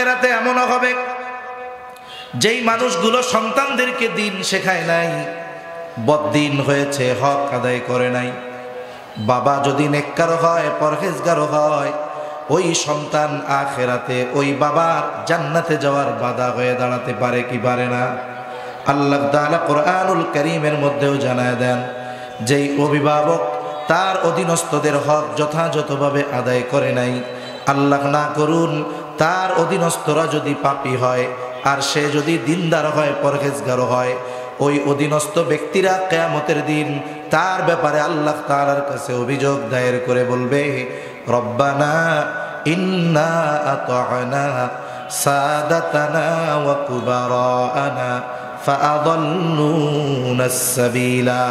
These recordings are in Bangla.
আখিরাতে এমনও হবে যেই মানুষগুলো সন্তানদেরকে দিন শেখায় নাই, বদ্দিন হয়েছে, হক আদায় করে নাই, বাবা যদি নেককার হয়, পরহেজগার হয়, ওই সন্তান আখিরাতে ওই বাবার জান্নাতে যাওয়ার বাধা হয়ে দাঁড়াতে পারে কি পারে না? আল্লাহ তাআলা কোরআনুল কারীমের মধ্যেও জানায় দেন, যেই অভিভাবক তার অধীনস্থদের হক যথাযথভাবে আদায় করে নাই, আল্লাহ না করুন তার অধীনস্থরা যদি পাপী হয় আর সে যদি দিনদার হয়, পরহেজগার হয়, ওই অধীনস্থ ব্যক্তিরা কিয়ামতের দিন তার ব্যাপারে আল্লাহ তাআলার কাছে অভিযোগ দায়ের করে বলবে, রব্বানা ইন্না আতা'না সাদাতানা ওয়া কুবারানা ফাআদাল্লুনাস সাবিলা।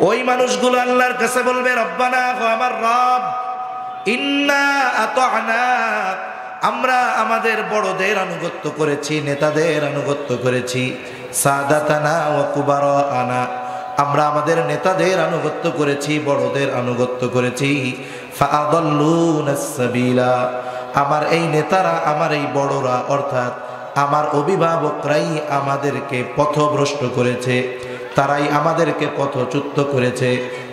ওই মানুষগুলো আল্লাহর কাছে বলবে, রব্বানা, গো আমার রব, ইন্না আতা'না, আমরা আমাদের বড়দের আনুগত্য করেছি, নেতাদের আনুগত্য করেছি, সাদাতানা ওয়া কুবারানা, আমরা আমাদের নেতাদের আনুগত্য করেছি, বড়দের আনুগত্য করেছি, ফাআদাল্লুনাস সাবিলা, আমার এই নেতারা, আমার এই বড়রা অর্থাৎ আমার অভিভাবকরাই আমাদেরকে পথভ্রষ্ট করেছে, তারাই আমাদেরকে পথচ্যুত করেছে,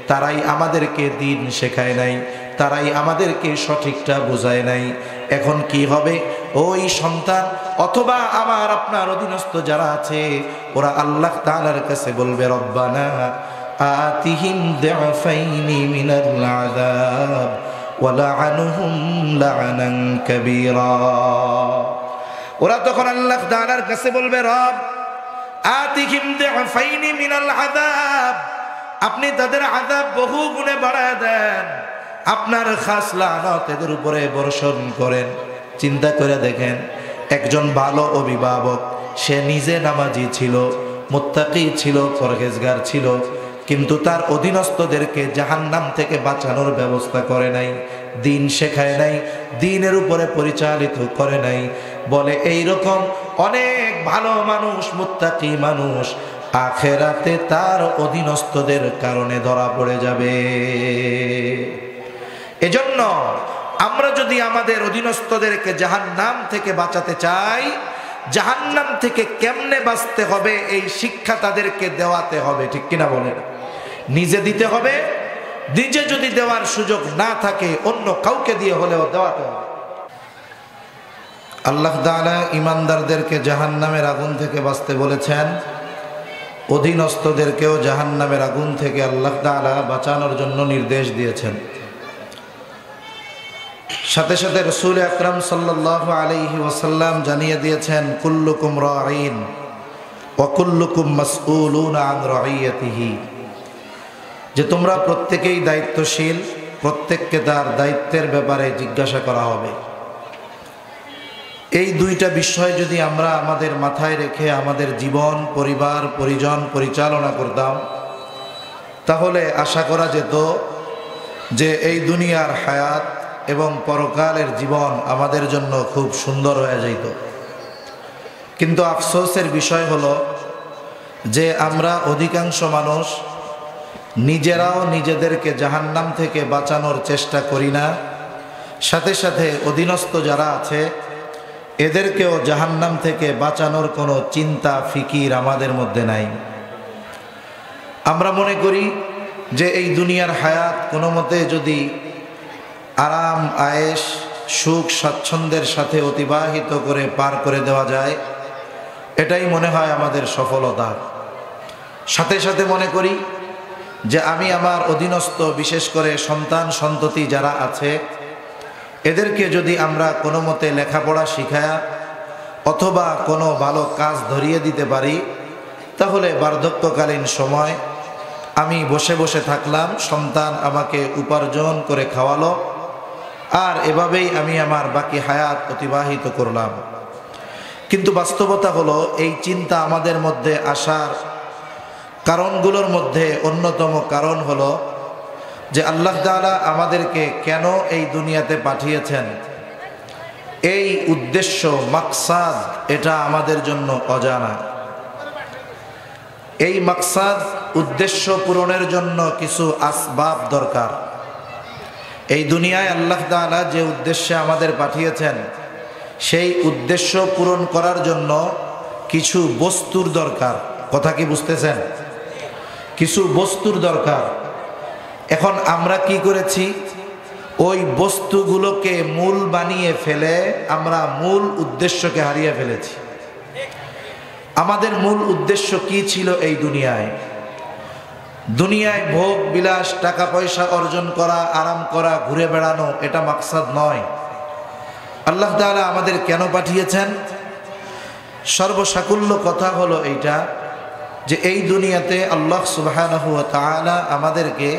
তারাই আমাদেরকে দিন শেখায় নাই, তারাই আমাদেরকে সঠিকটা বোঝায় নাই। এখন কি হবে? ওই সন্তান অথবা আমার আপনার অধীনস্থ যারা আছে ওরা আল্লাহ তাআলার কাছে বলবে, রব্বানা আতিহিম দি'ফাইনি মিনাল আযাব ওয়া লা'আনহুম লা'নান কাবীরা। ওরা তখন আল্লাহ তাআলার কাছে বলবে, রব আতিহিম দি'ফাইনি মিনাল আযাব, আপনি তাদের আযাব বহু গুণে বাড়ায় দেন, আপনার খাস লানত এদের উপরে বর্ষণ করেন। চিন্তা করে দেখেন, একজন ভালো অভিভাবক, সে নিজে নামাজি ছিল, মুত্তাকি ছিল, পরহেজগার ছিল, কিন্তু তার অধীনস্থদেরকে জাহান্নাম থেকে বাঁচানোর ব্যবস্থা করে নাই, দিন শেখায় নাই, দিনের উপরে পরিচালিত করে নাই। বলে এইরকম অনেক ভালো মানুষ, মুত্তাকি মানুষ আখেরাতে তার অধীনস্থদের কারণে ধরা পড়ে যাবে। এজন্য আমরা যদি আমাদের অধীনস্থদেরকে জাহান্নাম থেকে বাঁচাতে চাই, জাহান্নাম থেকে কেমনে বাঁচতে হবে এই শিক্ষা তাদেরকে দেওয়াতে হবে, ঠিক কিনা বলেন? নিজে দিতে হবে, নিজে যদি দেওয়ার সুযোগ না থাকে অন্য কাউকে দিয়ে হলেও দেওয়াতে হবে। আল্লাহ তাআলা ঈমানদারদেরকে জাহান্নামের আগুন থেকে বাঁচতে বলেছেন, অধীনস্থদেরকেও জাহান্নামের আগুন থেকে আল্লাহ তাআলা বাঁচানোর জন্য নির্দেশ দিয়েছেন। সাথে সাথে রাসূল আকরাম সাল্লাল্লাহু আলাইহি ওয়াসাল্লাম জানিয়ে দিয়েছেন, কুল্লুকুম রাঈন ওয়া কুল্লুকুম মাসউলুনা আন রাঈয়াতিহি, যে তোমরা প্রত্যেকেই দায়িত্বশীল, প্রত্যেককে তার দায়িত্বের ব্যাপারে জিজ্ঞাসা করা হবে। এই দুইটা বিষয় যদি আমরা আমাদের মাথায় রেখে আমাদের জীবন, পরিবার, পরিজন পরিচালনা করতাম, তাহলে আশা করা যেত যে এই দুনিয়ার হায়াত এবং পরকালের জীবন আমাদের জন্য খুব সুন্দর হয়ে যেত। কিন্তু আফসোসের বিষয় হলো যে আমরা অধিকাংশ মানুষ নিজেরাও নিজেদেরকে জাহান্নাম থেকে বাঁচানোর চেষ্টা করি না, সাথে সাথে অধীনস্থ যারা আছে এদেরকেও জাহান্নাম থেকে বাঁচানোর কোনো চিন্তা ফিকির আমাদের মধ্যে নাই। আমরা মনে করি যে এই দুনিয়ার হায়াত কোনো মতে যদি আরাম আয়েশ সুখ স্বাচ্ছন্দ্যের সাথে অতিবাহিত করে পার করে দেওয়া যায়, এটাই মনে হয় আমাদের সফলতা। সাথে সাথে মনে করি যে আমি আমার অধীনস্থ, বিশেষ করে সন্তান সন্ততি যারা আছে এদেরকে যদি আমরা কোনো মতে লেখাপড়া শিখায়া অথবা কোনো ভালো কাজ ধরিয়ে দিতে পারি, তাহলে বার্ধক্যকালীন সময় আমি বসে বসে থাকলাম, সন্তান আমাকে উপার্জন করে খাওয়ালো, আর এভাবেই আমি আমার বাকি হায়াত অতিবাহিত করলাম। কিন্তু বাস্তবতা হলো এই চিন্তা আমাদের মধ্যে আসার কারণগুলোর মধ্যে অন্যতম কারণ হলো যে আল্লাহ তাআলা আমাদেরকে কেন এই দুনিয়াতে পাঠিয়েছেন, এই উদ্দেশ্য মাকসাদ এটা আমাদের জন্য অজানা। এই মাকসাদ উদ্দেশ্য পূরণের জন্য কিছু আসবাব দরকার। এই দুনিয়ায় আল্লাহ তাআলা যে উদ্দেশ্যে আমাদের পাঠিয়েছেন সেই উদ্দেশ্য পূরণ করার জন্য কিছু বস্তুর দরকার। কথা কি বুঝতেছেন? কিছু বস্তুর দরকার। এখন আমরা কি করেছি, ওই বস্তুগুলোকে মূল বানিয়ে ফেলে আমরা মূল উদ্দেশ্যকে হারিয়ে ফেলেছি। আমাদের মূল উদ্দেশ্য কি ছিল এই দুনিয়ায়? দুনিয়ায় ভোগ বিলাস, টাকা পয়সা অর্জন করা, আরাম করা, ঘুরে বেড়ানো, এটা মাকসাদ নয়। আল্লাহ তাআলা আমাদের কেন পাঠিয়েছেন? সর্বসাকুল্য কথা হলো এইটা যে এই দুনিয়াতে আল্লাহ সুবহানাহু ওয়া তাআলা আমাদেরকে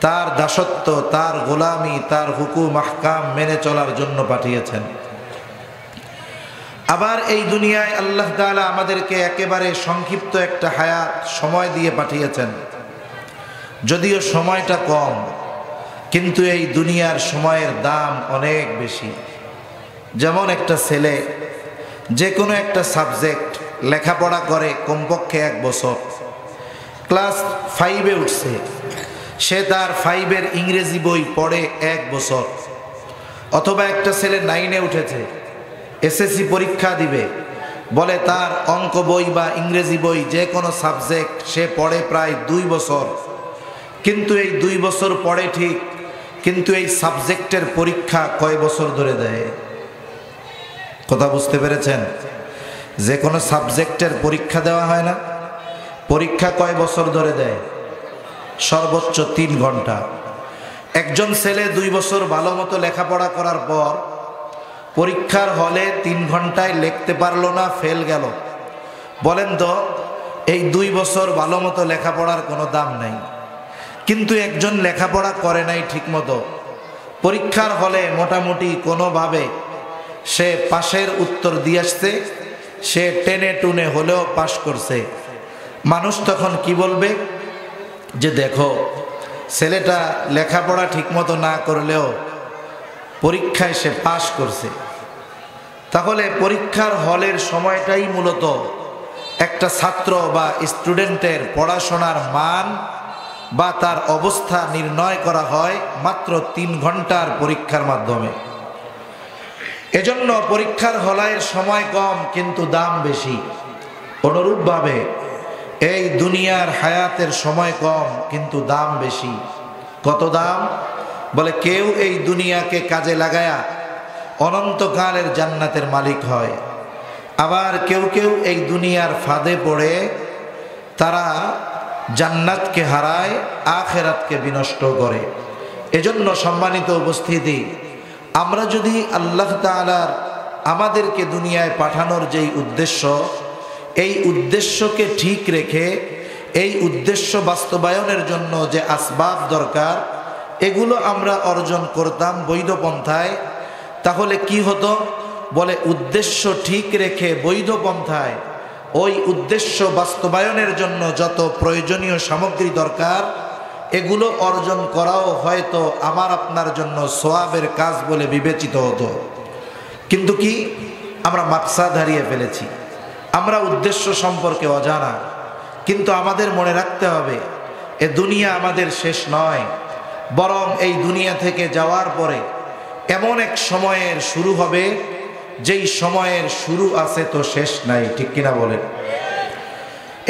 তার দাসত্ব, তার গোলামি, তার হুকুম আহকাম মেনে চলার জন্য পাঠিয়েছেন। আবার এই দুনিয়ায় আল্লাহ তাআলা আমাদেরকে একেবারে সংক্ষিপ্ত একটা হায়াত, সময় দিয়ে পাঠিয়েছেন। যদিও সময়টা কম, কিন্তু এই দুনিয়ার সময়ের দাম অনেক বেশি। যেমন একটা ছেলে যে কোনো একটা সাবজেক্ট লেখাপড়া করে কমপক্ষে 1 বছর, ক্লাস 5-এ উঠছে, সে তার 5-এর ইংরেজি বই পড়ে 1 বছর। অথবা একটা ছেলে 9-এ উঠেছে, এসএসসি পরীক্ষা দিবে, বলে তার অঙ্ক বই বা ইংরেজি বই যে কোনো সাবজেক্ট সে পড়ে প্রায় 2 বছর। কিন্তু এই 2 বছর পড়ে ঠিক, কিন্তু এই সাবজেক্টের পরীক্ষা কয় বছর ধরে দেয়? কথা বুঝতে পেরেছেন? যে কোনো সাবজেক্টের পরীক্ষা দেওয়া হয় না? পরীক্ষা কয় বছর ধরে দেয়? সর্বোচ্চ 3 ঘন্টা। একজন ছেলে 2 বছর ভালো মতো লেখাপড়া করার পর পরীক্ষার হলে 3 ঘন্টায় লিখতে পারলো না, ফেল গেল। বলেন তো, এই 2 বছর ভালো মতো লেখাপড়ার কোনো দাম নাই। কিন্তু একজন লেখাপড়া করে নাই ঠিক মতো, পরীক্ষার হলে মোটামুটি কোনোভাবে সে পাশের উত্তর দিয়ে আসছে, সে টেনে টুনে হলেও পাশ করছে। মানুষ তখন কি বলবে? যে দেখো, ছেলেটা লেখাপড়া ঠিক মতো না করলেও পরীক্ষায় সে পাশ করছে। তাহলে পরীক্ষার হলের সময়টাই মূলত একটা ছাত্র বা স্টুডেন্টের পড়াশোনার মান বা তার অবস্থা নির্ণয় করা হয় মাত্র 3 ঘন্টার পরীক্ষার মাধ্যমে। এজন্য পরীক্ষার হলের সময় কম কিন্তু দাম বেশি। অনুরূপভাবে এই দুনিয়ার হায়াতের সময় কম কিন্তু দাম বেশি। কত দাম? বলে কেউ এই দুনিয়াকে কাজে লাগায়া অনন্তকালের জান্নাতের মালিক হয়, আবার কেউ কেউ এই দুনিয়ার ফাঁদে পড়ে তারা জান্নাতকে হারায়, আখিরাতকে বিনষ্ট করে। এজন্য সম্মানিত উপস্থিতি, আমরা যদি আল্লাহ তাআলার আমাদেরকে দুনিয়ায় পাঠানোর যেই উদ্দেশ্য, এই উদ্দেশ্যকে ঠিক রেখে এই উদ্দেশ্য বাস্তবায়নের জন্য যে আসবাব দরকার, এগুলো আমরা অর্জন করতাম বৈধ পন্থায়, তাহলে কি হতো? বলে উদ্দেশ্য ঠিক রেখে বৈধ পন্থায় ওই উদ্দেশ্য বাস্তবায়নের জন্য যত প্রয়োজনীয় সামগ্রী দরকার, এগুলো অর্জন করাও হয়তো আমার আপনার জন্য সওয়াবের কাজ বলে বিবেচিত হতো। কিন্তু কি, আমরা মাকসাদ হারিয়ে ফেলেছি, আমরা উদ্দেশ্য সম্পর্কে অজানা। কিন্তু আমাদের মনে রাখতে হবে, এ দুনিয়া আমাদের শেষ নয়, বরং এই দুনিয়া থেকে যাওয়ার পরে এমন এক সময়ের শুরু হবে যেই সময়ের শুরু আছে তো শেষ নাই। ঠিক কিনা বলেন?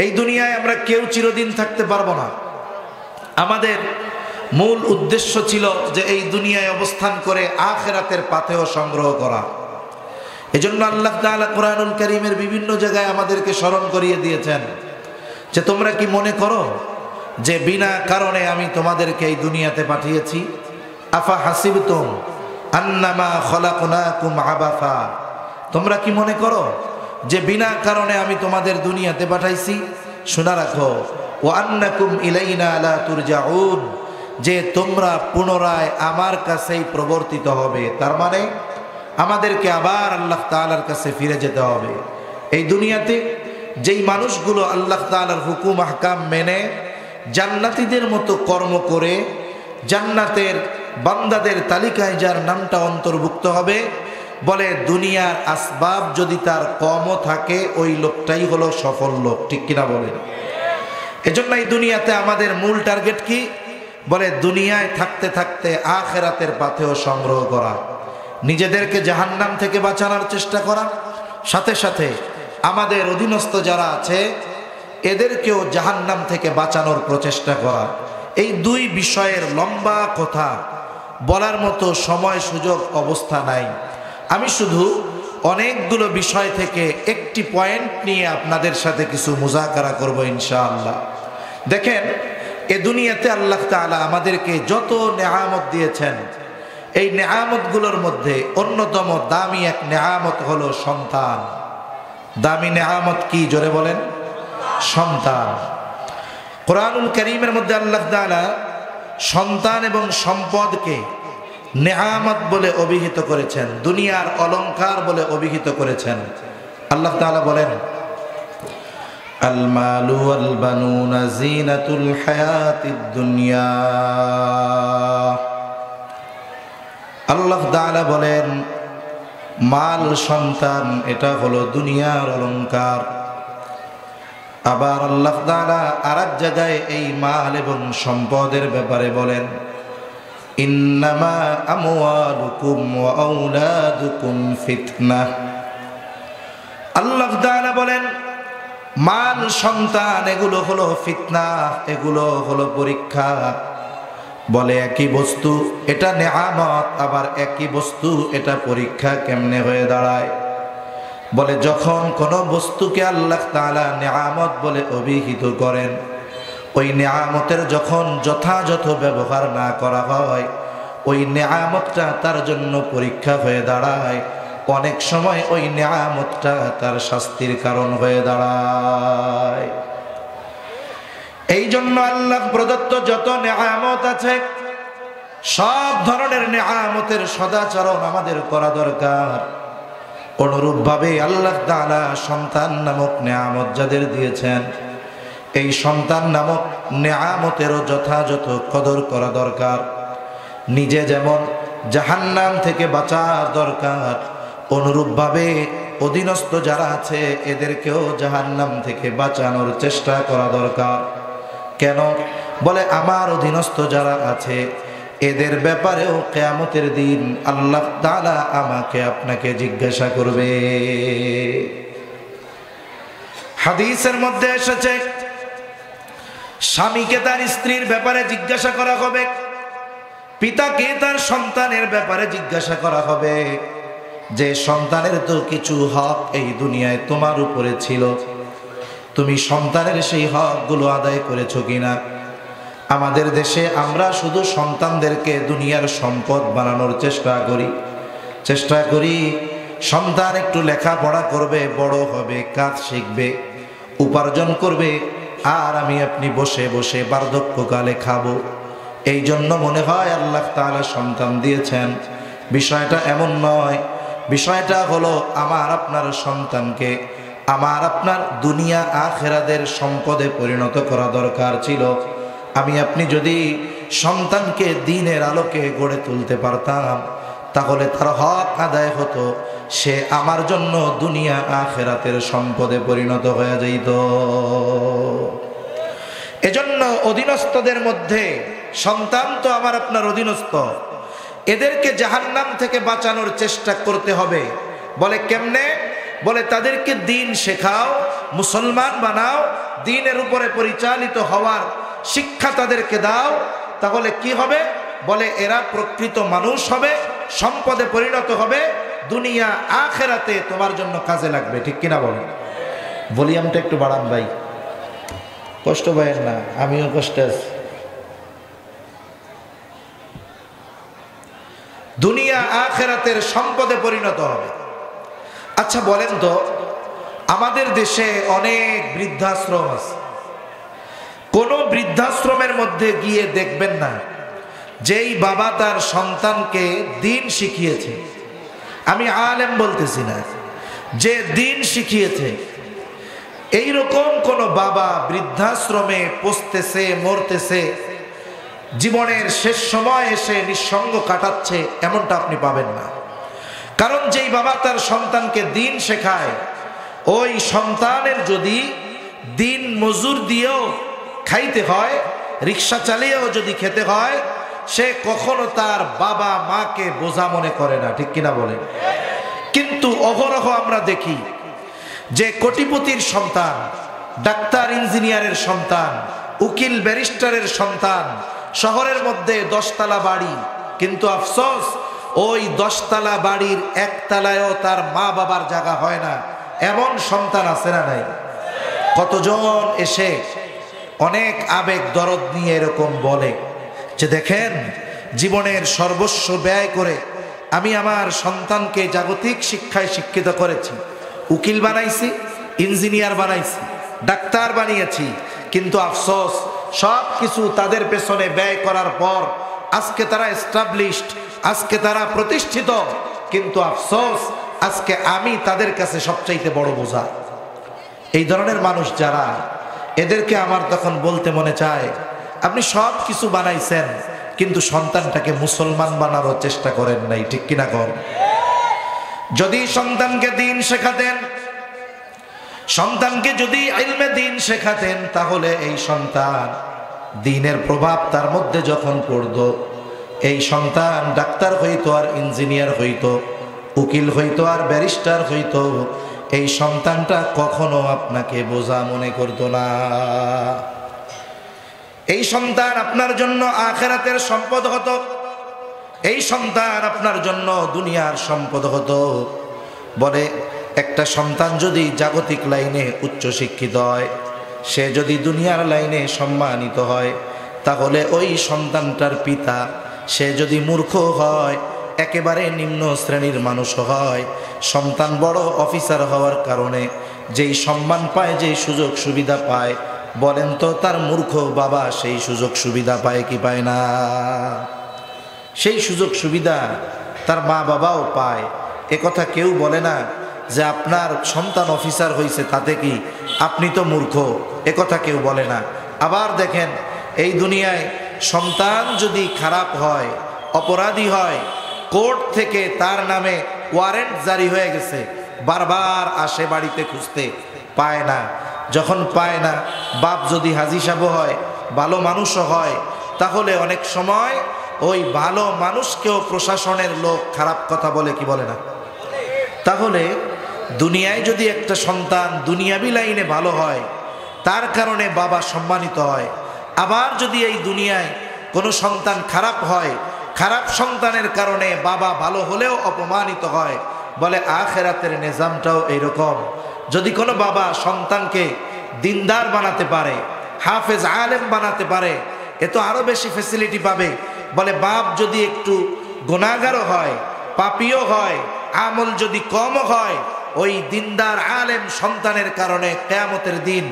এই দুনিয়ায় আমরা কেউ চিরদিন থাকতে পারবো না। আমাদের মূল উদ্দেশ্য ছিল যে এই দুনিয়ায় অবস্থান করে আখিরাতের পাথেয় সংগ্রহ করা। এজন্য আল্লাহ তাআলা কুরআনুল কারীমের বিভিন্ন জায়গায় আমাদেরকে স্মরণ করিয়ে দিয়েছেন যে তোমরা কি মনে করো যে বিনা কারণে আমি তোমাদেরকে এই দুনিয়াতে পাঠিয়েছি? আফা হাসিবতুম আন্নামা খলাকনাকুম আবাসা, তোমরা কি মনে করো যে বিনা কারণে আমি তোমাদের দুনিয়াতে পাঠাইছি? শোনা রাখো, ওয়া আন্নাকুম ইলাইনা লা তুরজাউন, যে তোমরা পুনরায় আমার কাছেই প্রবর্তিত হবে। তার মানে আমাদেরকে আবার আল্লাহ তাআলার কাছে ফিরে যেতে হবে। এই দুনিয়াতে যেই মানুষগুলো আল্লাহ তাআলার হুকুম আহকাম মেনে জান্নাতীদের মতো কর্ম করে জান্নাতের বান্দাদের তালিকায় যার নামটা অন্তর্ভুক্ত হবে, বলে দুনিয়ার আসবাব যদি তার কমও থাকে ওই লোকটাই হলো সফল লোক। ঠিক কিনা বলেন? এজন্য এই দুনিয়াতে আমাদের মূল টার্গেট কি? বলে দুনিয়ায় থাকতে থাকতে আখিরাতের পাথেয় সংগ্রহ করা। নিজেদেরকে জাহান্নাম থেকে বাঁচানোর চেষ্টা করা, সাথে সাথে আমাদের অধীনস্থ যারা আছে এদেরকেও জাহান্নাম থেকে বাঁচানোর প্রচেষ্টা করা। এই দুই বিষয়ের লম্বা কথা বলার মতো সময় সুযোগ অবস্থা নাই। আমি শুধু অনেকগুলো বিষয় থেকে একটি পয়েন্ট নিয়ে আপনাদের সাথে কিছু মুজাকারা করব ইনশাআল্লাহ। দেখেন, এ দুনিয়াতে আল্লাহ তাআলা আমাদেরকে যত নেয়ামত দিয়েছেন, এই নেয়ামতগুলোর মধ্যে অন্যতম দামি এক নেয়ামত হলো সন্তান। দামি নেয়ামত কি? জোরে বলেন। সন্তান। কোরআনুল কারীমের মধ্যে আল্লাহ তাআলা সন্তান এবং সম্পদকে নেয়ামত বলে অভিহিত করেছেন, দুনিয়ার অলংকার বলে অভিহিত করেছেন। আল্লাহ তাআলা বলেন, আল মালু ওয়াল বানুনা জিনাতুল হায়াতিদ দুনিয়া। আল্লাহ তাআলা বলেন, মাল, সন্তান এটা হলো দুনিয়ার অলংকার। আবার আল্লাহ তাআলা আরেক জায়গায় এই মাল এবং সম্পদের ব্যাপারে বলেন, ইন্নামা আমওয়ালুকুম ওয়া আওলাদুকুম ফিতনাহ। আল্লাহ তাআলা বলেন, মাল, সন্তান এগুলো হলো ফিতনা, এগুলো হলো পরীক্ষা। বলে একই বস্তু, এটা নেয়ামত, আবার একই বস্তু এটা পরীক্ষা কেমনে হয়ে দাঁড়ায়? বলে যখন কোনো বস্তুকে আল্লাহ তাআলা নেয়ামত বলে অভিহিত করেন, ওই নেয়ামতের যখন যথাযথ ব্যবহার না করা হয়, ওই নেয়ামতটা তার জন্য পরীক্ষা হয়ে দাঁড়ায়। অনেক সময় ওই নেয়ামতটা তার শাস্তির কারণ হয়ে দাঁড়ায়। এই জন্য আল্লাহ প্রদত্ত যত নেয়ামত আছে, সব ধরনের নেয়ামতের সদাচরণ আমাদের করা দরকার। অনুরূপভাবে আল্লাহ তাআলা সন্তান নামক নেয়ামত যাদের দিয়েছেন, এই সন্তান নামক নেয়ামতেরও যথাযথ কদর করা দরকার। নিজে যেমন জাহান্নাম থেকে বাঁচার দরকার, অনুরূপভাবে অধীনস্থ যারা আছে এদেরকেও জাহান্নাম থেকে বাঁচানোর চেষ্টা করা দরকার। কেন? বলে আমার অধীনস্থ যারা আছে এদের ব্যাপারেও কিয়ামতের দিন আল্লাহ তাআলা আমাকে আপনাকে জিজ্ঞাসা করবে। হাদিসের মধ্যে এসেছে, স্বামীকে তার স্ত্রীর ব্যাপারে জিজ্ঞাসা করা হবে, পিতাকে তার সন্তানের ব্যাপারে জিজ্ঞাসা করা হবে, যে সন্তানের তো কিছু হক এই দুনিয়ায় তোমার উপরে ছিল, তুমি সন্তানের সেই হকগুলো আদায় করেছো কিনা? আমাদের দেশে আমরা শুধু সন্তানদেরকে দুনিয়ার সম্পদ বানানোর চেষ্টা করি। সন্তান একটু লেখাপড়া করবে, বড় হবে, কাজ শিখবে, উপার্জন করবে, আর আমি আপনি বসে বসে বার্ধক্যকালে খাবো। এই জন্য মনে হয় আল্লাহ তাআলা সন্তান দিয়েছেন। বিষয়টা এমন নয়। বিষয়টা হলো আমার আপনার সন্তানকে আমার আপনার দুনিয়া আখিরাতের সম্পদে পরিণত করা দরকার ছিল। আমি আপনি যদি সন্তানকে দ্বীনের আলোকে গড়ে তুলতে পারতাম, তাহলে তার হক আদায় হতো, সে আমার জন্য দুনিয়া আখিরাতের সম্পদে পরিণত হয়ে যেত। এজন্য অধীনস্থদের মধ্যে সন্তান তো আমার আপনার অধীনস্থ, এদেরকে জাহান্নাম থেকে বাঁচানোর চেষ্টা করতে হবে। বলে কেমনে? বলে তাদেরকে দ্বীন শেখাও, মুসলমান বানাও, দ্বীনের উপরে পরিচালিত হওয়ার শিক্ষা তাদেরকে দাও। তাহলে কি হবে? বলে এরা প্রকৃত মানুষ হবে, সম্পদে পরিণত হবে, দুনিয়া আখিরাতে তোমার জন্য কাজে লাগবে। ঠিক কিনা বলেন? ভলিউমটা একটু বাড়ান ভাই, কষ্ট পাইয়েন না, আমিও কষ্টে আছি। দুনিয়া আখিরাতের সম্পদে পরিণত হবে। আচ্ছা বলেন তো, আমাদের দেশে অনেক বৃদ্ধাশ্রম আছে, কোন বৃদ্ধাশ্রমের মধ্যে গিয়ে দেখবেন না যেই বাবা তার সন্তানকে দ্বীন শিখিয়েছে, আমি আলেম বলতেছি না, যে দ্বীন শিখিয়েছে, এইরকম কোন বাবা বৃদ্ধাশ্রমে পচতেছে, মরতেছে, জীবনের শেষ সময় এসে নিঃসঙ্গ কাটাচ্ছে, এমনটা আপনি পাবেন না। কারণ যেই বাবা তার সন্তানকে দ্বীন শেখায়, ওই সন্তানের যদি দিন মজুর দিয়েও খাইতে হয়, রিক্সা চালিয়েও যদি খেতে হয়, সে কখনো তার বাবা মাকে বোঝা মনে করে না, ঠিক কিনা বলে? কিন্তু অহরহ আমরা দেখি যে কোটিপতির সন্তান, ডাক্তার ইঞ্জিনিয়ারের সন্তান, উকিল ব্যারিস্টারের সন্তান, শহরের মধ্যে 10 তলা বাড়ি, কিন্তু আফসোস ওই 10 তলা বাড়ির 1 তলায়ও তার মা বাবার জায়গা হয় না, এমন সন্তান আছে না নাই? কতজন এসে অনেক আবেগ দরদ নিয়ে এরকম বলে যে দেখেন, জীবনের সর্বস্ব ব্যয় করে আমি আমার সন্তানকে জাগতিক শিক্ষায় শিক্ষিত করেছি, উকিল বানাইছি, ইঞ্জিনিয়ার বানাইছি, ডাক্তার বানিয়েছি, কিন্তু আফসোস সব কিছু তাদের পেছনে ব্যয় করার পর আজকে তারা এস্টাবলিশড, আজকে তারা প্রতিষ্ঠিত, কিন্তু আফসোস আজকে আমি তাদের কাছে সবচাইতে বড় বোঝা। এই ধরনের মানুষ যারা, এদেরকে আমার তখন বলতে মনে চায়, আপনি সব কিছু বানাইছেন কিন্তু সন্তানটাকে মুসলমান বানানোর চেষ্টা করেন নাই, ঠিক কিনা কর? যদি সন্তানকে দ্বীন শেখাতেন, সন্তানকে যদি ইলমে দ্বীন শেখাতেন, তাহলে এই সন্তান দ্বীনের প্রভাব তার মধ্যে যখন পড়তো, এই সন্তান ডাক্তার হইতো আর ইঞ্জিনিয়ার হইতো, উকিল হইতো আর ব্যারিস্টার হইতো, এই সন্তানটা কখনো আপনাকে বোঝা মনে করতো না। এই সন্তান আপনার জন্য আখিরাতের সম্পদ হতো, এই সন্তান আপনার জন্য দুনিয়ার সম্পদ হতো। বলে একটা সন্তান যদি জাগতিক লাইনে উচ্চ শিক্ষিত হয়, সে যদি দুনিয়ার লাইনে সম্মানিত হয়, তাহলে ওই সন্তানটার পিতা সে যদি মূর্খ হয়, একেবারে নিম্ন শ্রেণীর মানুষ হয়, সন্তান বড় অফিসার হওয়ার কারণে যেই সম্মান পায়, যেই সুযোগ সুবিধা পায়, বলেন তো তার মূর্খ বাবা সেই সুযোগ সুবিধা পায় কি পায় না? সেই সুযোগ সুবিধা তার মা বাবাও পায়। একথা কেউ বলে না যে আপনার সন্তান অফিসার হয়েছে তাতে কি আপনি তো মূর্খ, একথা কেউ বলে না। আবার দেখেন, এই দুনিয়ায় সন্তান যদি খারাপ হয়, অপরাধী হয়, কোর্ট থেকে তার নামে ওয়ারেন্ট জারি হয়ে গেছে, বারবার আসে বাড়িতে খুঁজতে, পায় না। যখন পায় না, বাপ যদি হাজী সাহেব হয়, ভালো মানুষও হয়, তাহলে অনেক সময় ওই ভালো মানুষকেও প্রশাসনের লোক খারাপ কথা বলে, কি বলে না? তাহলে দুনিয়ায় যদি একটা সন্তান দুনিয়াবি লাইনে ভালো হয়, তার কারণে বাবা সম্মানিত হয়, আবার যদি এই দুনিয়ায় কোনো সন্তান খারাপ হয়, খারাপ সন্তানের কারণে বাবা ভালো হলেও অপমানিত হয়, বলে আখিরাতের নিজামটাও এইরকম। যদি কোনো বাবা সন্তানকে দিনদার বানাতে পারে, হাফেজ আলেম বানাতে পারে, এ তো আরো বেশি ফ্যাসিলিটি পাবে। বলে বাপ যদি একটু গুনাহগারও হয়, পাপীও হয়, আমল যদি কমও হয়, ওই দিনদার আলেম সন্তানের কারণে কিয়ামতের দিন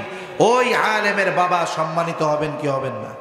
ওই আলেমের বাবা সম্মানিত হবেন কি হবেন না?